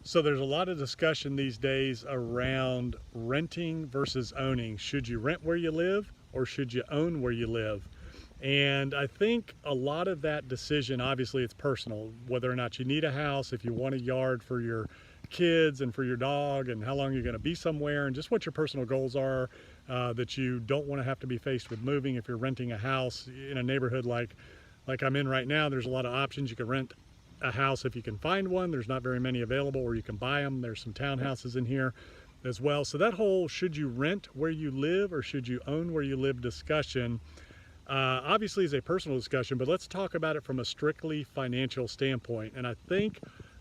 So there's a lot of discussion these days around renting versus owning. Should you rent where you live or should you own where you live? And I think a lot of that decision, obviously it's personal, whether or not you need a house, if you want a yard for your kids and for your dog, and how long you're going to be somewhere, and just what your personal goals are, that you don't want to have to be faced with moving. If you're renting a house in a neighborhood like I'm in right now, there's a lot of options. You can rent a house if you can find one. There's not very many available, or you can buy them. There's some townhouses in here as well. So that whole should you rent where you live or should you own where you live discussion obviously is a personal discussion, but let's talk about it from a strictly financial standpoint. And I think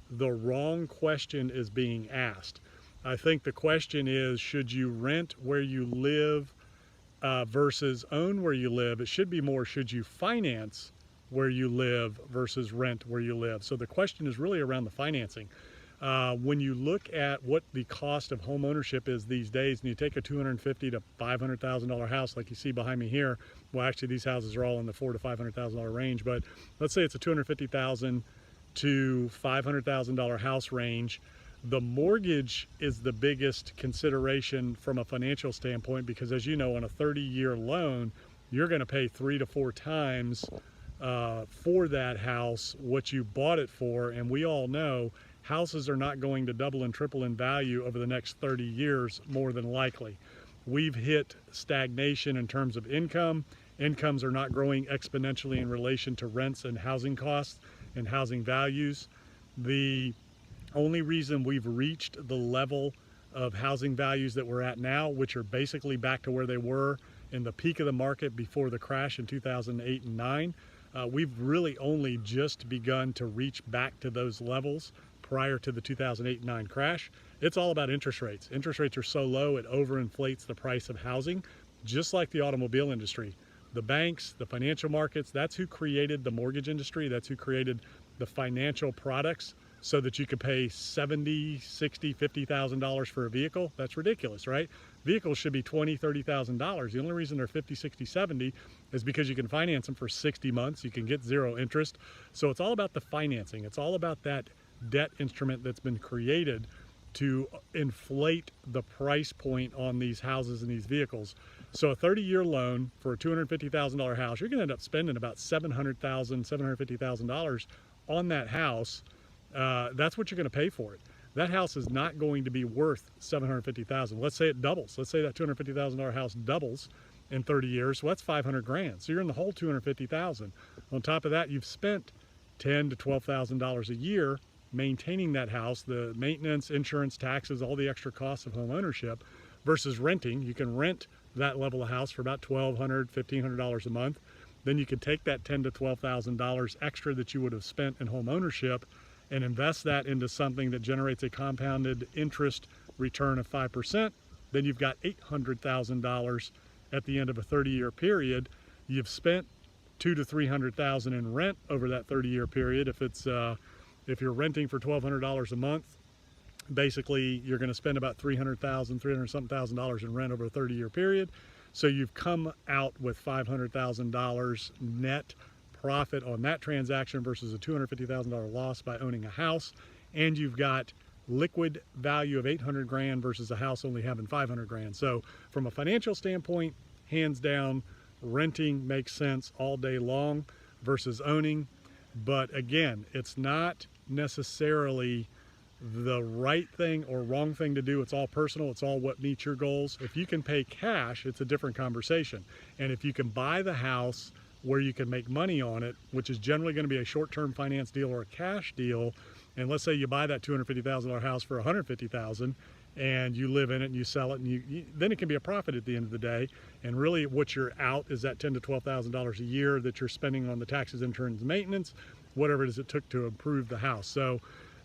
the wrong question is being asked. I think the question is, should you rent where you live versus own where you live? It should be more, should you finance where you live versus rent where you live? So the question is really around the financing. When you look at what the cost of home ownership is these days, and you take a $250,000 to $500,000 house like you see behind me here, well, actually these houses are all in the $400,000 to $500,000 range, but let's say it's a $250,000 to $500,000 house range. The mortgage is the biggest consideration from a financial standpoint, because as you know, on a 30-year loan, you're going to pay 3 to 4 times for that house what you bought it for. And we all know houses are not going to double and triple in value over the next 30 years, more than likely. We've hit stagnation in terms of income. Incomes are not growing exponentially in relation to rents and housing costs and housing values. The only reason we've reached the level of housing values that we're at now, which are basically back to where they were in the peak of the market before the crash in 2008 and 9, we've really only just begun to reach back to those levels prior to the 2008 and 9 crash. It's all about interest rates. Interest rates are so low, it overinflates the price of housing, just like the automobile industry. The banks, the financial markets, that's who created the mortgage industry. That's who created the financial products, so that you could pay $70,000, $60,000, $50,000 for a vehicle. That's ridiculous, right? Vehicles should be $20,000, $30,000. The only reason they're 50, 60, 70 is because you can finance them for 60 months. You can get zero interest. So it's all about the financing. It's all about that debt instrument that's been created to inflate the price point on these houses and these vehicles. So a 30-year loan for a $250,000 house, you're going to end up spending about $700,000, $750,000 on that house. That's what you're going to pay for it. That house is not going to be worth $750,000. Let's say it doubles. Let's say that $250,000 house doubles in 30 years. So that's 500 grand. So you're in the whole $250,000. On top of that, you've spent $10,000 to $12,000 a year maintaining that house, the maintenance, insurance, taxes, all the extra costs of home ownership, versus renting. You can rent that level of house for about $1,200, $1,500 a month. Then you can take that $10,000 to $12,000 extra that you would have spent in home ownership and invest that into something that generates a compounded interest return of 5%. Then you've got $800,000 at the end of a 30-year period. You've spent $200,000 to $300,000 in rent over that 30-year period. If you're renting for $1,200 a month, basically you're going to spend about $300,000, $300-something in rent over a 30-year period. So you've come out with $500,000 net profit on that transaction versus a $250,000 loss by owning a house, and you've got liquid value of 800 grand versus a house only having 500 grand. So from a financial standpoint, hands down, renting makes sense all day long versus owning. But again, it's not necessarily the right thing or wrong thing to do. It's all personal. It's all what meets your goals. If you can pay cash, it's a different conversation. And if you can buy the house where you can make money on it, which is generally going to be a short-term finance deal or a cash deal, and let's say you buy that $250,000 house for $150,000 and you live in it and you sell it, and then it can be a profit at the end of the day. And really what you're out is that $10,000 to $12,000 a year that you're spending on the taxes, insurance, maintenance, whatever it is it took to improve the house. So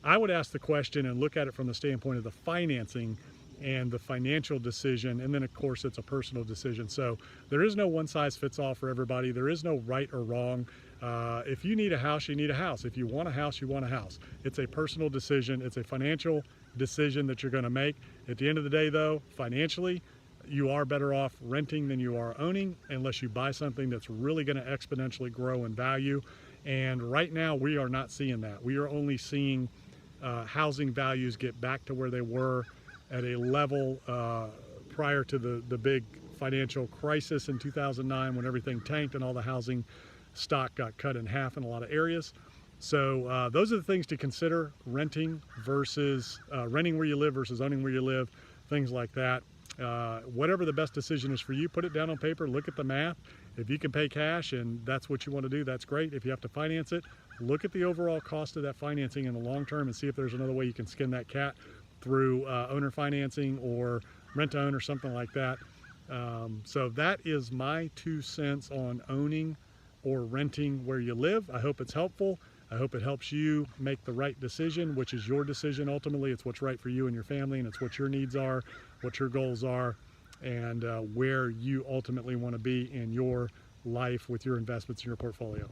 I would ask the question and look at it from the standpoint of the financing and the financial decision, and then of course it's a personal decision. So there is no one size fits all for everybody. There is no right or wrong. If you need a house, you need a house. If you want a house, you want a house. It's a personal decision. It's a financial decision that you're going to make. At the end of the day though, financially, you are better off renting than you are owning, unless you buy something that's really going to exponentially grow in value. And right now we are not seeing that. We are only seeing housing values get back to where they were at a level prior to the big financial crisis in 2009, when everything tanked and all the housing stock got cut in half in a lot of areas. So those are the things to consider: renting versus renting where you live versus owning where you live, things like that. Whatever the best decision is for you, put it down on paper, look at the math. If you can pay cash and that's what you want to do, that's great. If you have to finance it, look at the overall cost of that financing in the long term and see if there's another way you can skin that cat through owner financing or rent to own or something like that. So that is my 2 cents on owning or renting where you live. I hope it's helpful. I hope it helps you make the right decision, which is your decision. Ultimately, it's what's right for you and your family, and it's what your needs are, what your goals are, and where you ultimately want to be in your life with your investments in your portfolio.